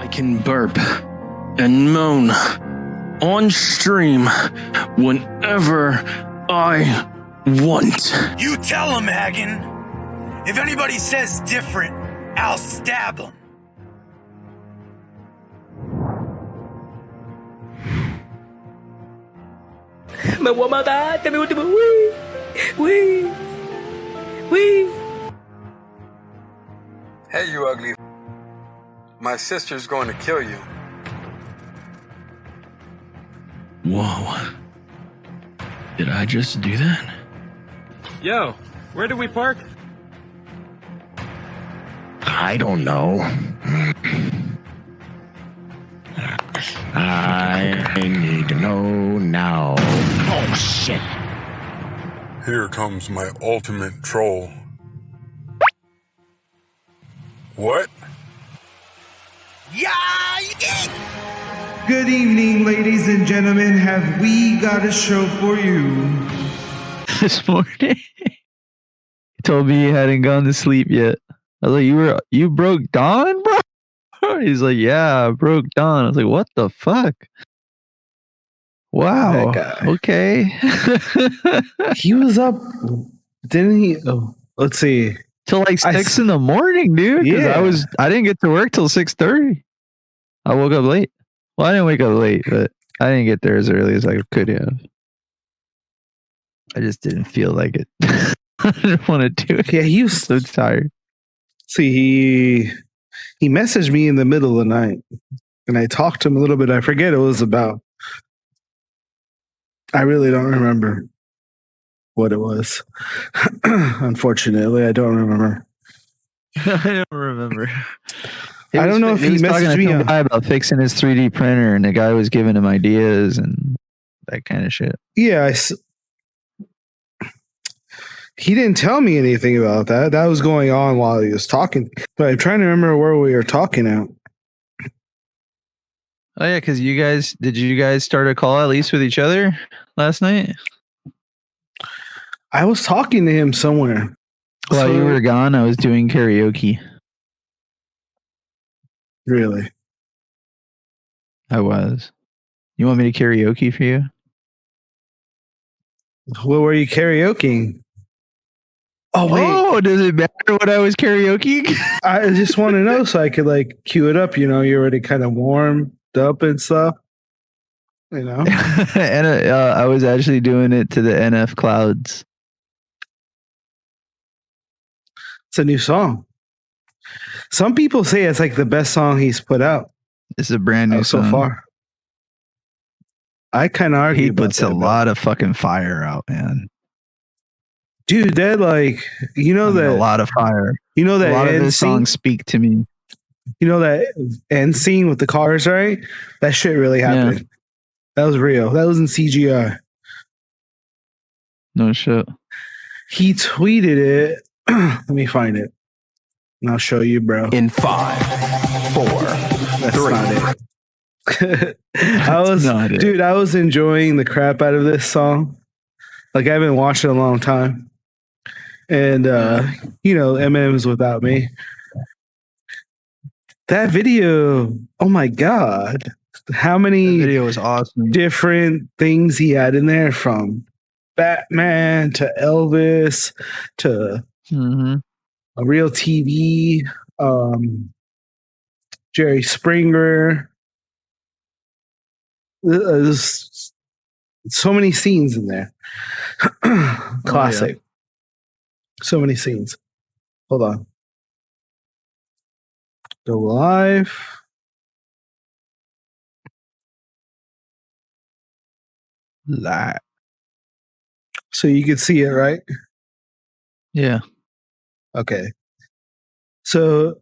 I can burp and moan on stream whenever I want. You tell him, Hagen. If anybody says different, I'll stab him. Me voy a matar, este es mi último. Wee. Hey, you ugly. My sister's going to kill you. Whoa. Did I just do that? Yo, where did we park? I don't know. I need to know now. Oh, shit. Here comes my ultimate troll. What? Yeah! Good evening, ladies and gentlemen. Have we got a show for you? This morning, he told me he hadn't gone to sleep yet. I was like, you broke dawn, bro? He's like, yeah, I broke dawn. I was like, what the fuck? Wow. Okay. He was up, didn't he? Oh, let's see. Till like 6 in the morning, dude. Yeah. I didn't get to work till 6:30. I woke up late. Well, I didn't wake up late, but I didn't get there as early as I could have. I just didn't feel like it. I didn't want to do it. Yeah, he was so tired. See, he messaged me in the middle of the night, and I talked to him a little bit. I forget what it was about. I really don't remember what it was. Unfortunately, I don't remember. I don't remember. I don't know if he was talking messaged to me some guy about fixing his 3D printer, and the guy was giving him ideas and that kind of shit. Yeah, he didn't tell me anything about that. That was going on while he was talking. But I'm trying to remember where we were talking at. Oh yeah, because did you guys start a call at least with each other last night? I was talking to him somewhere. While you were gone, I was doing karaoke. Really? I was. You want me to karaoke for you? What were you karaokeing? Oh, wait. Oh, does it matter what I was karaokeing? I just want to know so I could like cue it up. You know, you're already kind of warmed up and stuff. You know? And I was actually doing it to the NF Clouds. It's a new song. Some people say it's like the best song he's put out. It's a brand new so song. far. I kind of argue. He puts a lot of fucking fire out, man. Dude, that like a lot of fire. You know that a lot of end his scene? songs speak to me. You know that end scene with the cars, right? That shit really happened. Yeah. That was real. That wasn't CGI. No shit. He tweeted it. Let me find it. And I'll show you, bro. In 5, 4, That's 3. not it. I was enjoying the crap out of this song. Like I haven't watched it in a long time. And Eminem's Without Me. That video, oh my God. How many video was awesome. Different things he had in there, from Batman to Elvis to a real TV, Jerry Springer. There's so many scenes in there. Classic. So many scenes. Hold on. Go live. Live. So you can see it, right? Yeah. Okay. So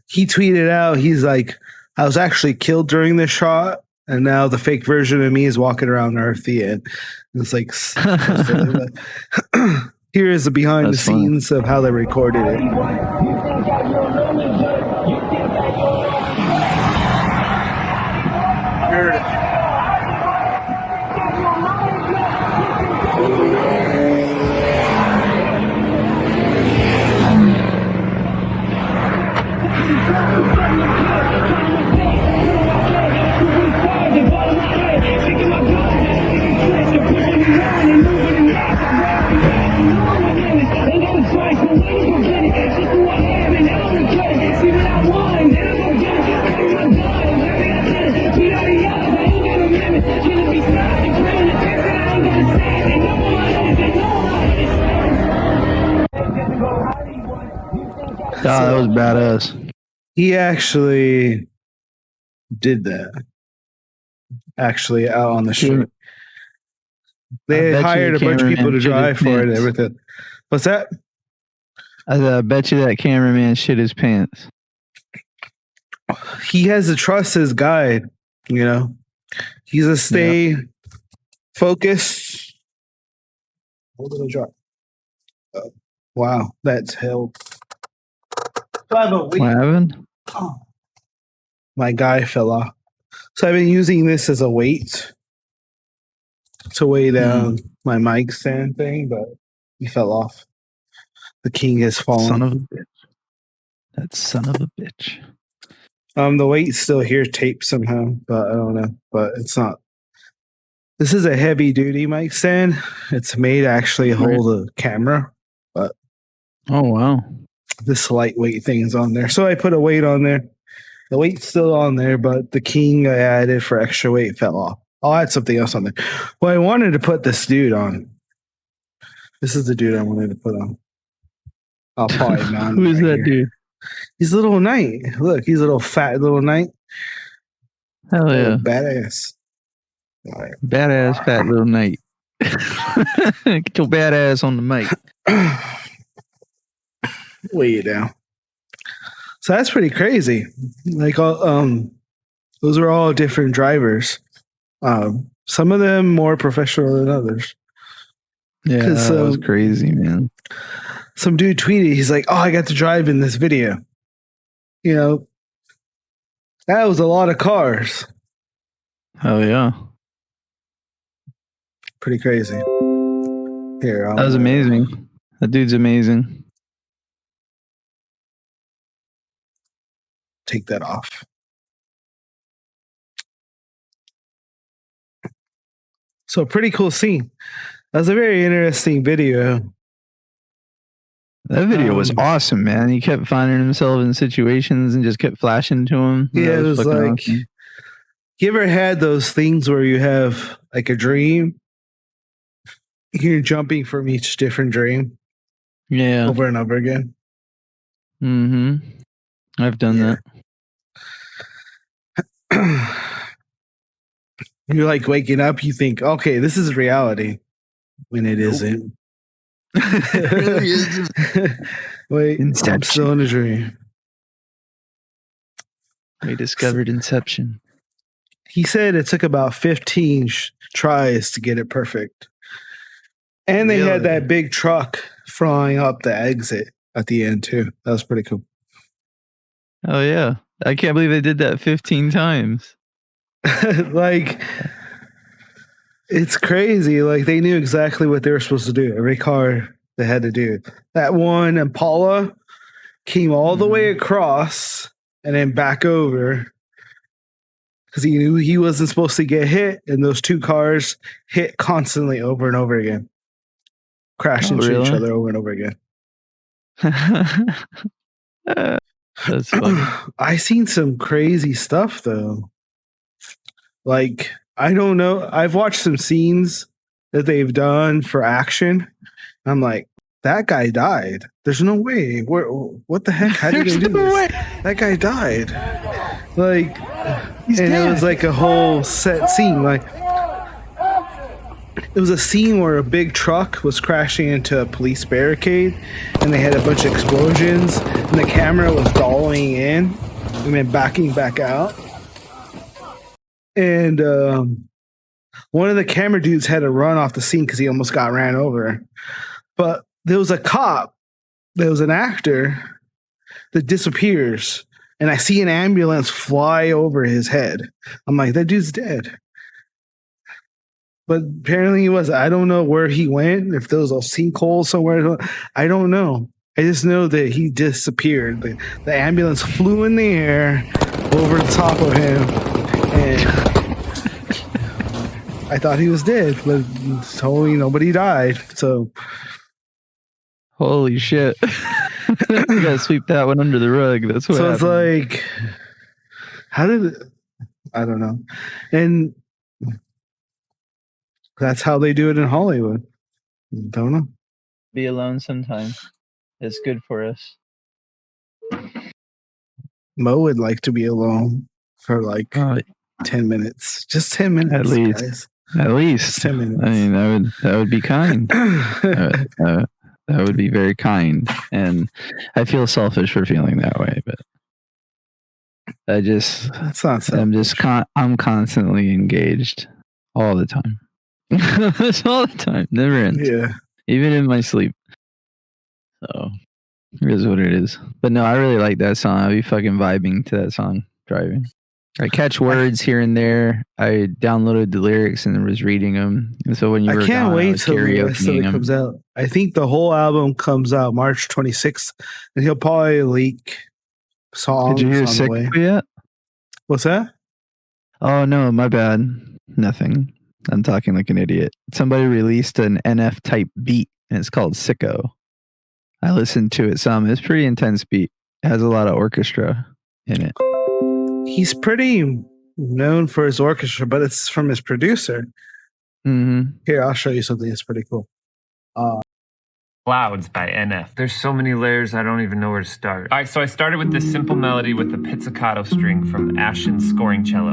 he tweeted out, he's like, I was actually killed during this shot, and now the fake version of me is walking around Earthy, and it's like here is the behind the scenes of how they recorded it. that was badass. He actually did that. Actually, out on the street, they hired a bunch of people to drive for it and everything. What's that? I bet you that cameraman shit his pants. He has to trust his guide. You know, he's a stay focused. Hold on, drop. Wow, that's hell. What happened? Oh, my guy fell off. So I've been using this as a weight to weigh down my mic stand thing, but he fell off. The king has fallen. Son of a bitch. That son of a bitch. The weight's still here, taped somehow, but I don't know. But it's not. This is a heavy duty mic stand. It's made to actually hold a camera, but oh wow, this lightweight thing is on there. So I put a weight on there. The weight's still on there, but the king I added for extra weight fell off. I'll add something else on there. Well, I wanted to put this dude on. This is the dude I wanted to put on. I'll probably mount him. Who is right that here. dude? He's a little knight. Look, he's a little fat little knight. Hell yeah, badass. All right. Badass fat little knight. Get your badass on the mic. Weigh it down. So that's pretty crazy. Like, those are all different drivers. Some of them more professional than others. Yeah, that was crazy, man. Some dude tweeted, he's like, "Oh, I got to drive in this video." You know, that was a lot of cars. Hell yeah. Pretty crazy. Here, that was amazing. That dude's amazing. Take that off. So pretty cool scene. That was a very interesting video. That video was awesome, man. He kept finding himself in situations and just kept flashing to him. Yeah, it was like, awesome. You ever had those things where you have like a dream? You're jumping from each different dream. Yeah. Over and over again. Mm-hmm. I've done that. You're like waking up, you think, okay, this is reality. When it isn't. It really isn't. Wait, Inception. I'm still in a dream. We discovered Inception. He said it took about 15 tries to get it perfect. And they had that big truck flying up the exit at the end, too. That was pretty cool. Oh, yeah. I can't believe they did that 15 times. Like, it's crazy. Like, they knew exactly what they were supposed to do. Every car they had to do. That one Impala came all the way across and then back over because he knew he wasn't supposed to get hit, and those two cars hit constantly over and over again. Crash into each other over and over again. That's funny. I seen some crazy stuff though. Like, I don't know. I've watched some scenes that they've done for action. I'm like, that guy died. There's no way. What the heck? How did they do this? That guy died. Like, and it was like a whole set scene. Like, it was a scene where a big truck was crashing into a police barricade, and they had a bunch of explosions, and the camera was dollying in and then backing back out. And one of the camera dudes had to run off the scene because he almost got ran over. But there was a cop, there was an actor that disappears, and I see an ambulance fly over his head. I'm like, that dude's dead. But apparently he was. I don't know where he went, if there was a sinkhole somewhere. I don't know. I just know that he disappeared. The ambulance flew in the air over the top of him, and I thought he was dead, but totally nobody died. So, holy shit. You gotta sweep that one under the rug. That's what happened. It's like, how did it? I don't know. And that's how they do it in Hollywood. Don't know. Be alone sometimes. It's good for us. Mo would like to be alone for like 10 minutes. Just 10 minutes, At least. guys. At least. 10 minutes. I mean, that would be kind. That would be very kind. And I feel selfish for feeling that way, but That's not selfish. I'm constantly engaged all the time. All the time. Never ends. Yeah. Even in my sleep. So it is what it is. But no, I really like that song. I'll be fucking vibing to that song driving. I catch words here and there. I downloaded the lyrics and was reading them. And so when you were I can't gone, wait I was till the rest of it karaokeing comes them. out. I think the whole album comes out March 26th, and he'll probably leak songs Did you hear on the Sick way. yet? What's that? Oh no, my bad. Nothing. I'm talking like an idiot. Somebody released an NF type beat and it's called Sicko. I listened to it some. It's pretty intense beat. It has a lot of orchestra in it. He's pretty known for his orchestra, but it's from his producer. Mm-hmm. Here, I'll show you something that's pretty cool. Clouds by NF. There's so many layers, I don't even know where to start. All right, so I started with this simple melody with the pizzicato string from Ashen's scoring cello.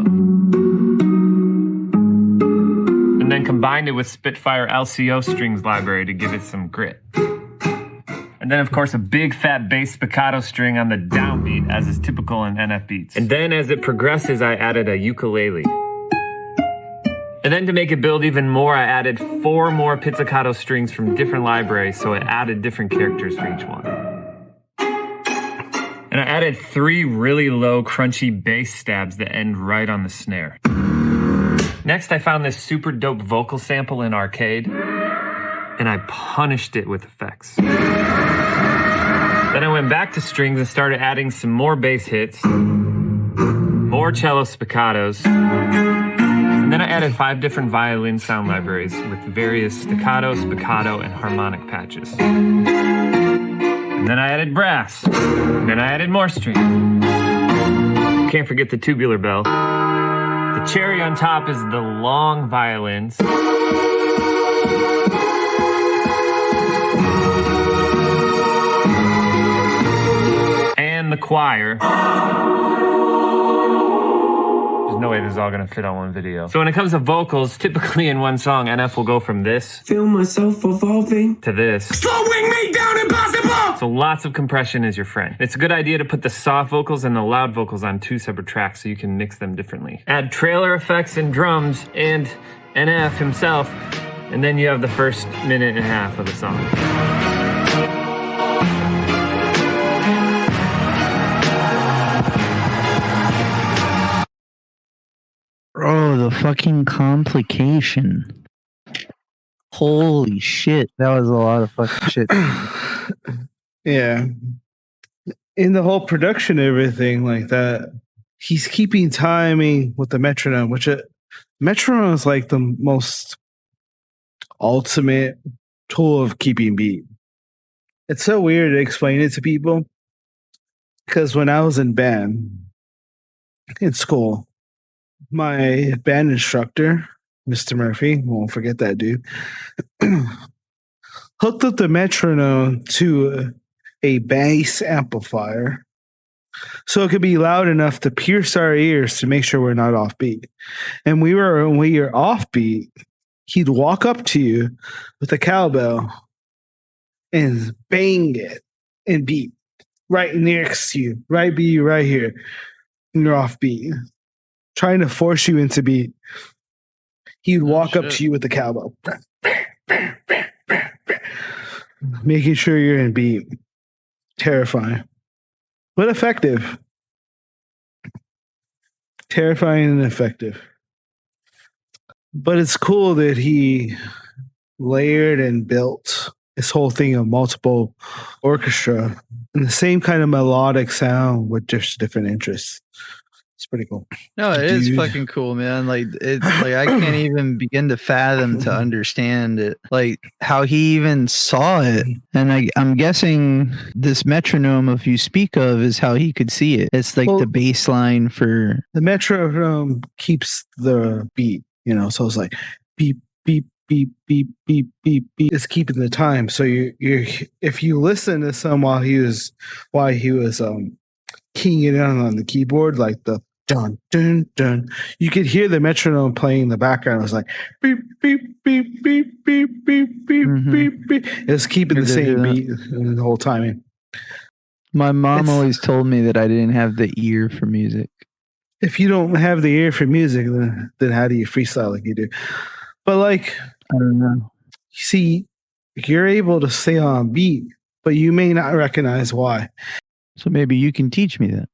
And then combined it with Spitfire LCO strings library to give it some grit. And then, of course, a big fat bass spiccato string on the downbeat, as is typical in NF beats. And then as it progresses, I added a ukulele. And then to make it build even more, I added 4 more pizzicato strings from different libraries, so it added different characters for each one. And I added 3 really low, crunchy bass stabs that end right on the snare. Next, I found this super dope vocal sample in Arcade, and I punished it with effects. Then I went back to strings and started adding some more bass hits, more cello spiccatos, and then I added 5 different violin sound libraries with various staccato, spiccato, and harmonic patches. And then I added brass. And then I added more string. Can't forget the tubular bell. The cherry on top is the long violins. And the choir. There's no way this is all gonna fit on one video. So when it comes to vocals, typically in one song, NF will go from this Feel myself evolving. to this. Slowing me down, impossible! So lots of compression is your friend. It's a good idea to put the soft vocals and the loud vocals on 2 separate tracks so you can mix them differently. Add trailer effects and drums and NF himself, and then you have the first minute and a half of the song. Oh, the fucking complication. Holy shit. That was a lot of fucking shit. Yeah. In the whole production and everything like that, he's keeping timing with the metronome, which metronome is like the most ultimate tool of keeping beat. It's so weird to explain it to people because when I was in band in school, my band instructor, Mr. Murphy, won't forget that dude, hooked up the metronome to a bass amplifier so it could be loud enough to pierce our ears to make sure we're not offbeat. And when we were offbeat, he'd walk up to you with a cowbell and bang it and beat right next to you, right here, and you're offbeat, trying to force you into beat. He'd walk up to you with the cowbell, making sure you're in beat. Terrifying, but effective. Terrifying and effective. But it's cool that he layered and built this whole thing of multiple orchestra and the same kind of melodic sound with just different interests. It's pretty cool. No, it is fucking cool, man. Like I can't even begin to fathom to understand it. Like how he even saw it. And I'm guessing this metronome if you speak of is how he could see it. It's like the bass line for the metronome keeps the beat, so it's like beep, beep, beep beep beep beep beep. It's keeping the time. So you if you listen to some while he was keying it in on the keyboard, like the dun dun dun, you could hear the metronome playing in the background. It was like beep beep beep beep beep beep beep beep beep. It was keeping the same beat the whole time. My mom always told me that I didn't have the ear for music. If you don't have the ear for music, then how do you freestyle like you do? But like, I don't know. see, you're able to stay on beat, but you may not recognize why. So maybe you can teach me that.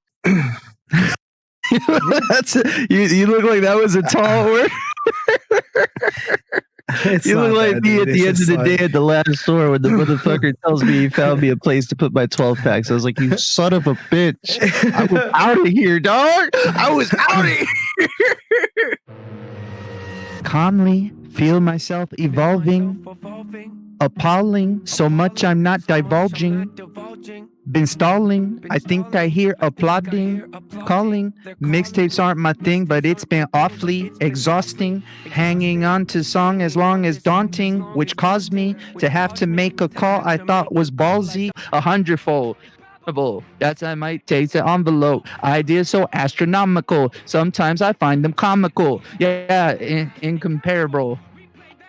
You look like that was a tall word. You look like me at the end of the day at the last store when the motherfucker tells me he found me a place to put my 12 packs. I was like, you son of a bitch. I was out of here, dog. I was out of here. Calmly feel myself evolving, appalling, so much I'm not divulging. Been stalling, I think I hear applauding, calling. Mixtapes aren't my thing, but it's been awfully exhausting. Hanging on to song as long as daunting, which caused me to have to make a call I thought was ballsy, 100-fold. That's I might take the envelope. Ideas so astronomical. Sometimes I find them comical. Yeah, incomparable.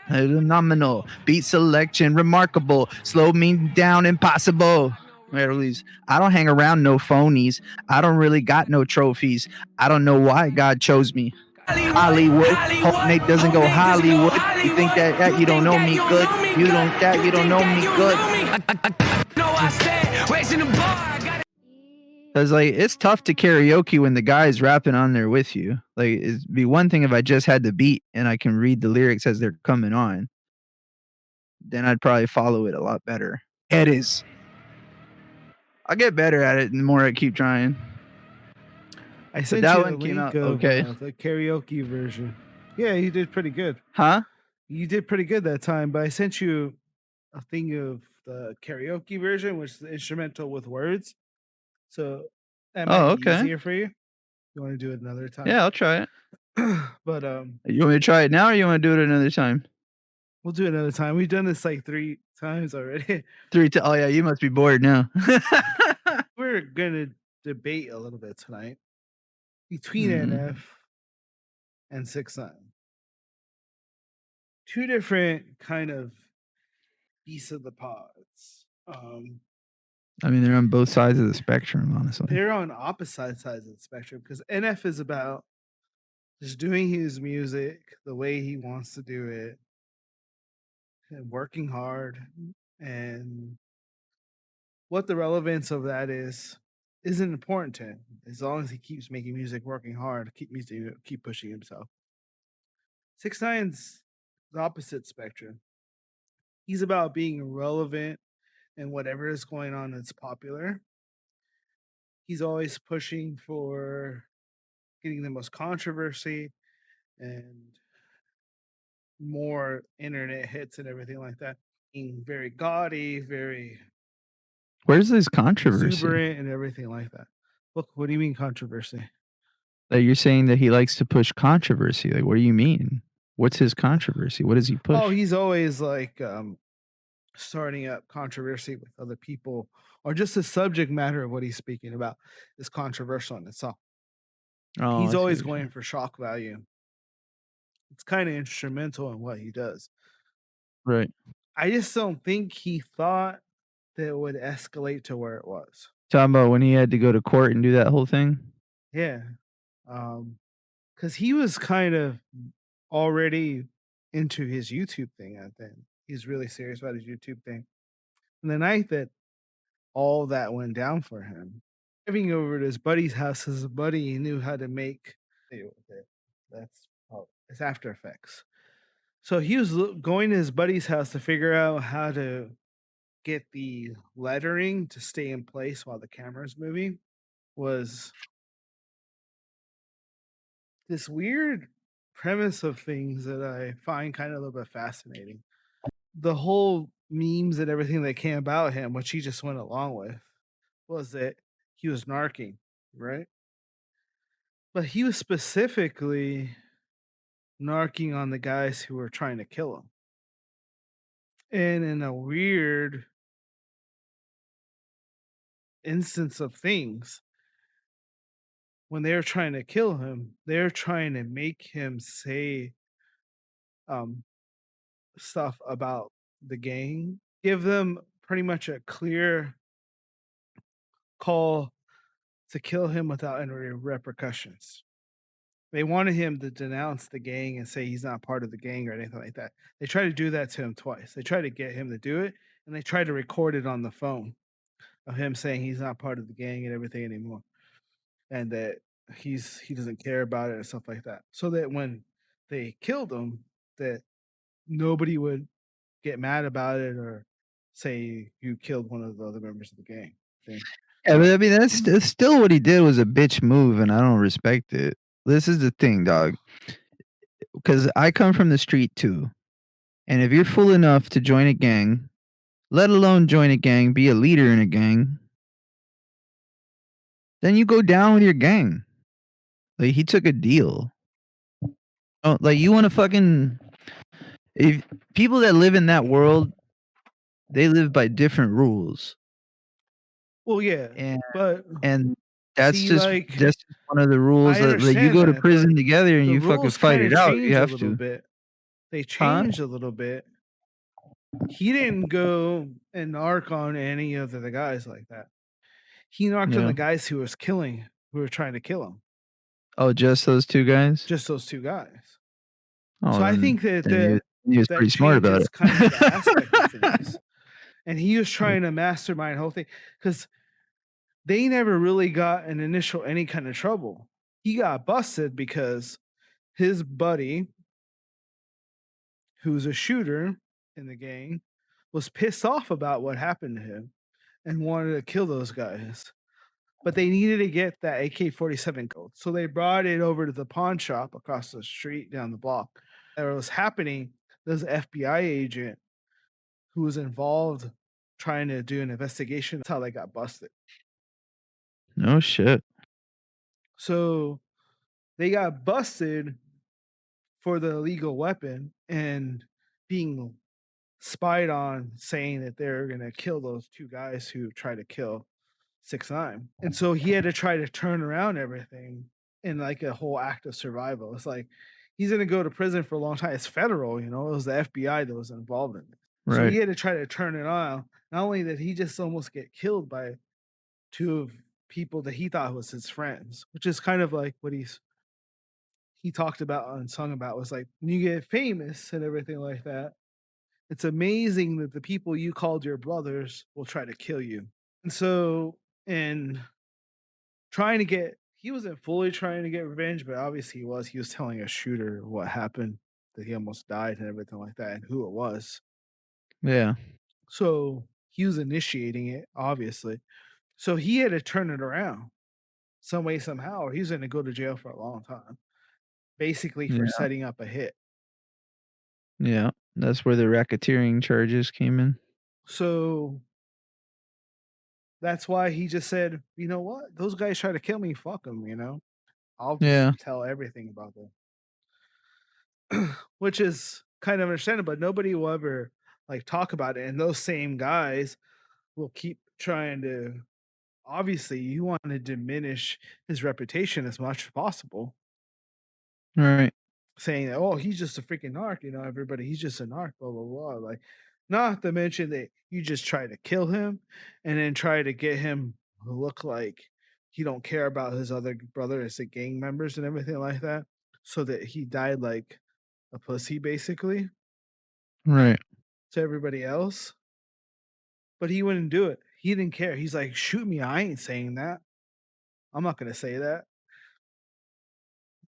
Phenomenal. Beat selection remarkable. Slow me down impossible. At least I don't hang around no phonies. I don't really got no trophies. I don't know why God chose me. Hollywood. Hope Nate doesn't go Hollywood. You think that you don't know me good. You don't know me good. Because like it's tough to karaoke when the guy's rapping on there with you. Like it'd be one thing if I just had the beat and I can read the lyrics as they're coming on. Then I'd probably follow it a lot better. It is. I'll get better at it the more I keep trying. I sent that you one a came link out of okay. The karaoke version. Yeah, you did pretty good. Huh? You did pretty good that time, but I sent you a thing of the karaoke version, which is the instrumental with words. So that might be easier for you. You want to do it another time? Yeah, I'll try it. But you want me to try it now or you want to do it another time? We'll do it another time. We've done this like 3 times already. Oh yeah, you must be bored now. We're gonna debate a little bit tonight between NF and 6ix9ine. Two different kind of beasts of the pods. I mean, they're on both sides of the spectrum, honestly. They're on opposite sides of the spectrum because NF is about just doing his music the way he wants to do it and working hard. And what the relevance of that isn't important to him as long as he keeps making music, working hard, keep pushing himself. 6ix9ine's the opposite spectrum. He's about being relevant and whatever is going on that's popular. He's always pushing for getting the most controversy and more internet hits and everything like that. Being very gaudy, very Where's this controversy? exuberant and everything like that. Look, what do you mean controversy? Like you're saying that he likes to push controversy. Like, what do you mean? What's his controversy? What does he push? Oh, he's always like starting up controversy with other people, or just the subject matter of what he's speaking about is controversial in itself. Oh, He's always going for shock value. It's kind of instrumental in what he does. Right. I just don't think he thought that it would escalate to where it was. Talking about when he had to go to court and do that whole thing? Yeah. Because he was kind of already into his YouTube thing at then. He's really serious about his YouTube thing. And the night that all that went down for him, driving over to his buddy's house, his buddy knew how to make it. It's After Effects. So he was going to his buddy's house to figure out how to get the lettering to stay in place while the camera's moving. Was this weird premise of things that I find kind of a little bit fascinating. The whole memes and everything that came about him, which he just went along with, was that he was narking, right? But he was specifically narking on the guys who were trying to kill him. And in a weird instance of things, when they're trying to kill him, they're trying to make him say um, stuff about the gang, give them pretty much a clear call to kill him without any repercussions. They wanted him to denounce the gang and say he's not part of the gang or anything like that. They tried to do that to him twice. They tried to get him to do it, and they tried to record it on the phone of him saying he's not part of the gang and everything anymore, and that he doesn't care about it and stuff like that. So that when they killed him, that nobody would get mad about it or say you killed one of the other members of the gang. Thing. Yeah, but I mean that's still what he did was a bitch move, and I don't respect it. This is the thing, dog. Because I come from the street too, and if you're fool enough to join a gang, let alone join a gang, be a leader in a gang, then you go down with your gang. Like he took a deal. Oh, like you want to fucking if people that live in that world, they live by different rules, Well, yeah, and but and that's see, just like that's just one of the rules I that like, you understand go to that, but prison together and the you fucking rules fight kind of it out. You change a have little to, bit. They huh? changed a little bit. He didn't go and narc on any of the guys like that. He narked on Yeah. the guys who were trying to kill him. Oh, just those two guys. Just those two guys. Oh, So I think that he was that pretty smart about changes it. kind of the aspect of things. And he was trying to mastermind the whole thing because they never really got an initial any kind of trouble. He got busted because his buddy, who's a shooter in the gang, was pissed off about what happened to him and wanted to kill those guys. But they needed to get that AK-47 code. So they brought it over to the pawn shop across the street down the block. And what was happening, there's an FBI agent who was involved trying to do an investigation. That's how they got busted. No shit. So they got busted for the illegal weapon and being spied on, saying that they're going to kill those two guys who tried to kill 6ix9ine. And so he had to try to turn around everything in like a whole act of survival. It's like he's going to go to prison for a long time. It's federal, it was the FBI that was involved in it. So Right. he had to try to turn it on. Not only did he just almost get killed by two of people that he thought was his friends, which is kind of like what he talked about and sung about, was like when you get famous and everything like that, it's amazing that the people you called your brothers will try to kill you. And so, in trying to get, he wasn't fully trying to get revenge, but obviously he was telling a shooter what happened, that he almost died and everything like that, and who it was. Yeah. So he was initiating it, obviously. So he had to turn it around some way, somehow, or he's going to go to jail for a long time, basically for Yeah. setting up a hit. Yeah. That's where the racketeering charges came in. So that's why he just said, you know what? Those guys try to kill me. Fuck them, I'll just tell everything about them. Which is kind of understandable, but nobody will ever like talk about it. And those same guys will keep trying to, obviously, you want to diminish his reputation as much as possible. Right. Saying that, oh, he's just a freaking narc, everybody, he's just a narc, blah, blah, blah. Like, not to mention that you just try to kill him and then try to get him to look like he don't care about his other brother as the gang members and everything like that. So that he died like a pussy, basically, Right. to everybody else. But he wouldn't do it. He didn't care. He's like, shoot me. I ain't saying that. I'm not going to say that.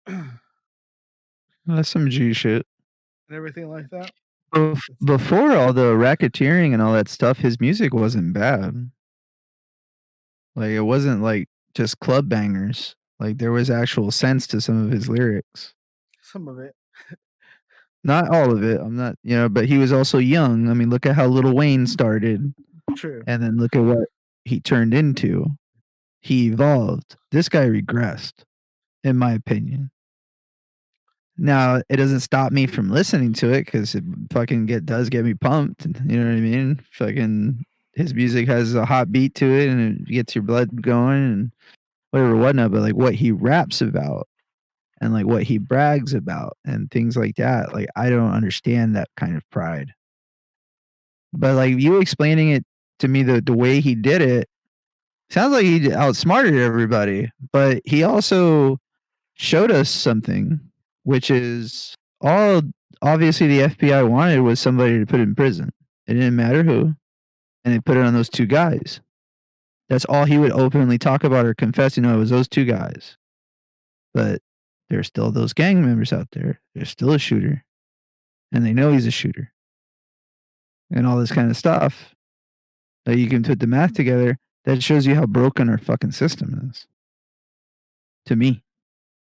And That's some G shit. everything like that. Before all the racketeering and all that stuff, his music wasn't bad. Like it wasn't like just club bangers. Like there was actual sense to some of his lyrics. Some of it. Not all of it. I'm not, but he was also young. I mean, look at how Lil Wayne started. True. And then look at what he turned into. He evolved. This guy regressed, in my opinion. Now it doesn't stop me from listening to it because it fucking does get me pumped. You know what I mean? Fucking his music has a hot beat to it and it gets your blood going and whatever whatnot. But like what he raps about and like what he brags about and things like that, like I don't understand that kind of pride. But like you explaining it to me the way he did it sounds like he outsmarted everybody, but he also showed us something, which is all obviously the FBI wanted was somebody to put in prison. It didn't matter who, and they put it on those two guys. That's all he would openly talk about or confess. It was those two guys. But there's still those gang members out there. There's still a shooter, and they know he's a shooter, and all this kind of stuff. That you can put the math together. That shows you how broken our fucking system is. To me.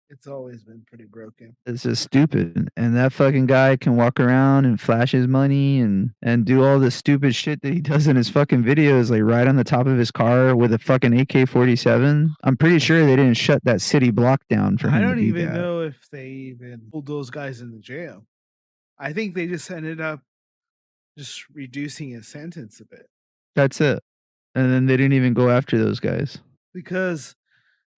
It's always been pretty broken. It's just stupid. And that fucking guy can walk around and flash his money and do all the stupid shit that he does in his fucking videos, like right on the top of his car with a fucking AK-47. I'm pretty sure they didn't shut that city block down for him. I don't even know if they even pulled those guys into jail. I think they just ended up just reducing his sentence a bit. That's it. And then they didn't even go after those guys. Because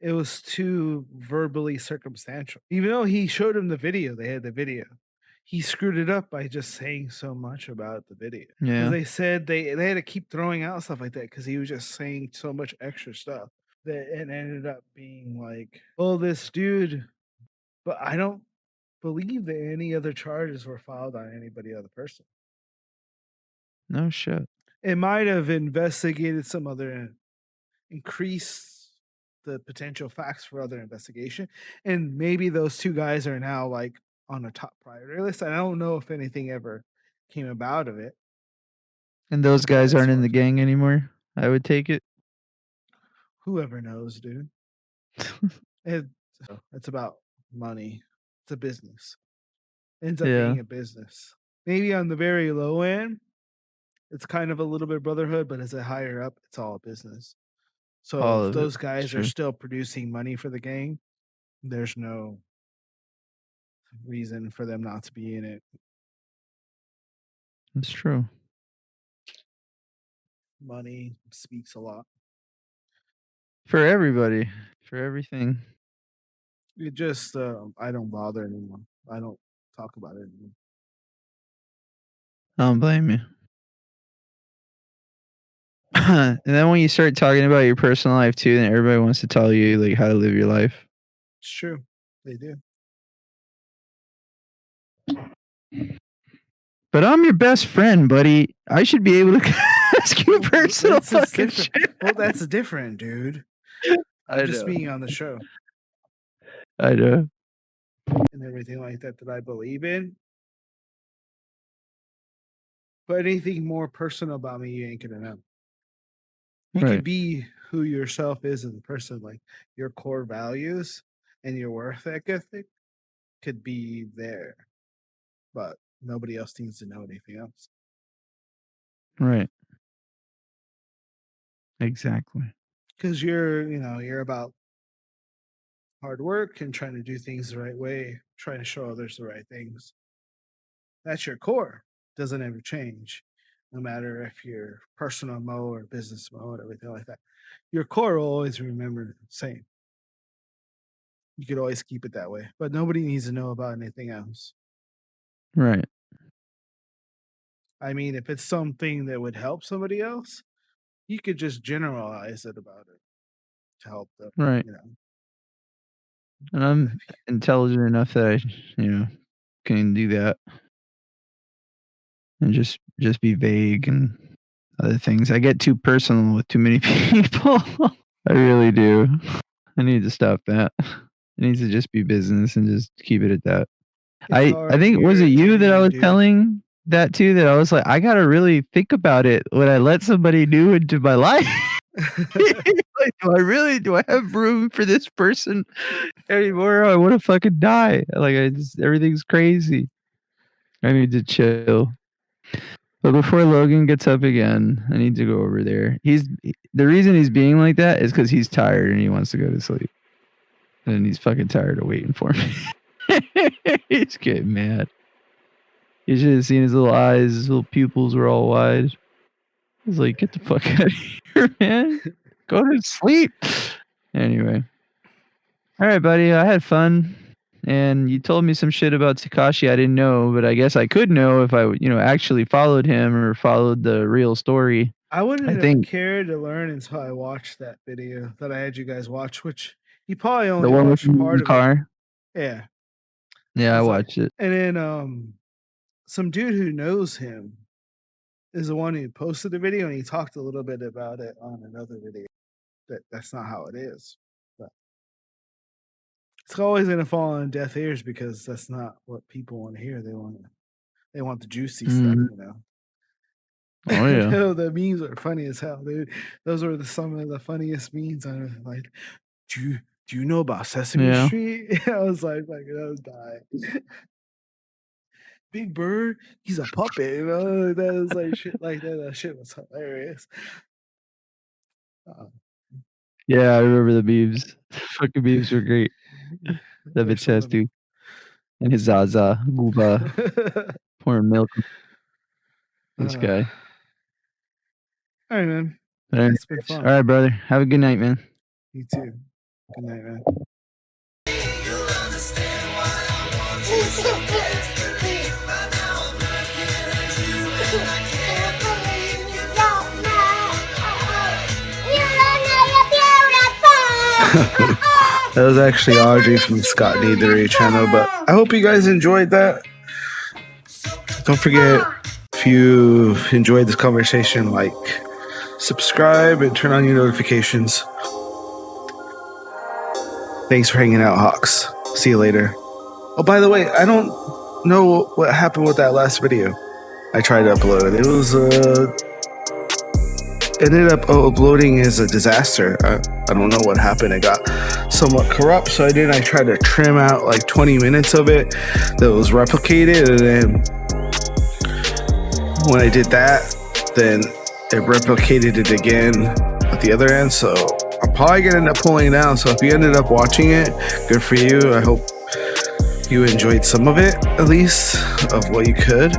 it was too verbally circumstantial. Even though he showed him the video, they had the video. He screwed it up by just saying so much about the video. Yeah. They said they had to keep throwing out stuff like that because he was just saying so much extra stuff that it ended up being like, oh, this dude. But I don't believe that any other charges were filed on anybody other person. No shit. It might have investigated some other increased the potential facts for other investigation, and maybe those two guys are now like on a top priority list. I don't know if anything ever came about of it. And those guys aren't in the gang anymore. I would take it. Whoever knows, dude. It's about money. It's a business. It ends up being a business. Maybe on the very low end, it's kind of a little bit brotherhood, but as a higher up, it's all a business. So if those guys are still producing money for the gang, there's no reason for them not to be in it. That's true. Money speaks a lot. For everybody. For everything. It just, I don't bother anymore. I don't talk about it anymore. I don't blame you. And then when you start talking about your personal life too, then everybody wants to tell you like how to live your life. It's true. They do. But I'm your best friend, buddy. I should be able to ask you personal fucking shit. Well, that's different, dude. I'm just being on the show. I know. And everything like that I believe in. But anything more personal about me, you ain't gonna know. You can be who yourself is as a person, like your core values and your work ethic could be there, but nobody else needs to know anything else. Right. Exactly. Because you're about hard work and trying to do things the right way, trying to show others the right things. That's your core. Doesn't ever change. No matter if you're personal mode or business mode, everything like that. Your core will always remember the same. You could always keep it that way. But nobody needs to know about anything else. Right. I mean, if it's something that would help somebody else, you could just generalize it about it to help them. Right. And I'm intelligent enough that I, can do that. And just be vague and other things. I get too personal with too many people. I really do. I need to stop that. It needs to just be business and just keep it at that. I think, was it you that I was telling that to, that I was like, I got to really think about it when I let somebody new into my life. Like, do I have room for this person anymore? I want to fucking die. Like, everything's crazy. I need to chill. But before Logan gets up again, I need to go over there. The reason he's being like that is because he's tired and he wants to go to sleep. And he's fucking tired of waiting for me. He's getting mad. You should have seen his little eyes. His little pupils were all wide. I was like, get the fuck out of here, man. Go to sleep. Anyway. All right, buddy. I had fun. And you told me some shit about Takashi I didn't know, but I guess I could know if I, actually followed him or followed the real story. I wouldn't I have think- cared to learn until I watched that video that I had you guys watch, which you probably only The one with watched the part of it. car. Yeah. Yeah, I It's like- watched it. And then some dude who knows him is the one who posted the video, and he talked a little bit about it on another video. That's not how it is. But it's always gonna fall on deaf ears because that's not what people want to hear. They want the juicy stuff, you know. Oh yeah. No, the memes are funny as hell, dude. Those were some of the funniest memes. I'm like, do you know about Sesame Yeah. Street? I was like, I was dying. Big Bird, he's a puppet, you know. That was like shit like that. That shit was hilarious. Yeah, I remember the beeves. Fucking beeves were great. That They're bitch some has of them. to. And his Zaza, Gooba, pouring milk. This guy. All right, man. All right, It's been fun. all right, brother. Have a good night, man. You too. Good night, man. That was actually Audrey from the Scott Neathery channel, but I hope you guys enjoyed that. Don't forget, if you enjoyed this conversation, like, subscribe, and turn on your notifications. Thanks for hanging out, Hawks. See you later. Oh, by the way, I don't know what happened with that last video I tried to upload. It was ended up uploading as a disaster. I don't know what happened. It got somewhat corrupt, so I tried to trim out like 20 minutes of it that was replicated, and then when I did that, then it replicated it again at the other end, so I'm probably gonna end up pulling it down. So if you ended up watching it, good for you. I hope you enjoyed some of it, at least of what you could.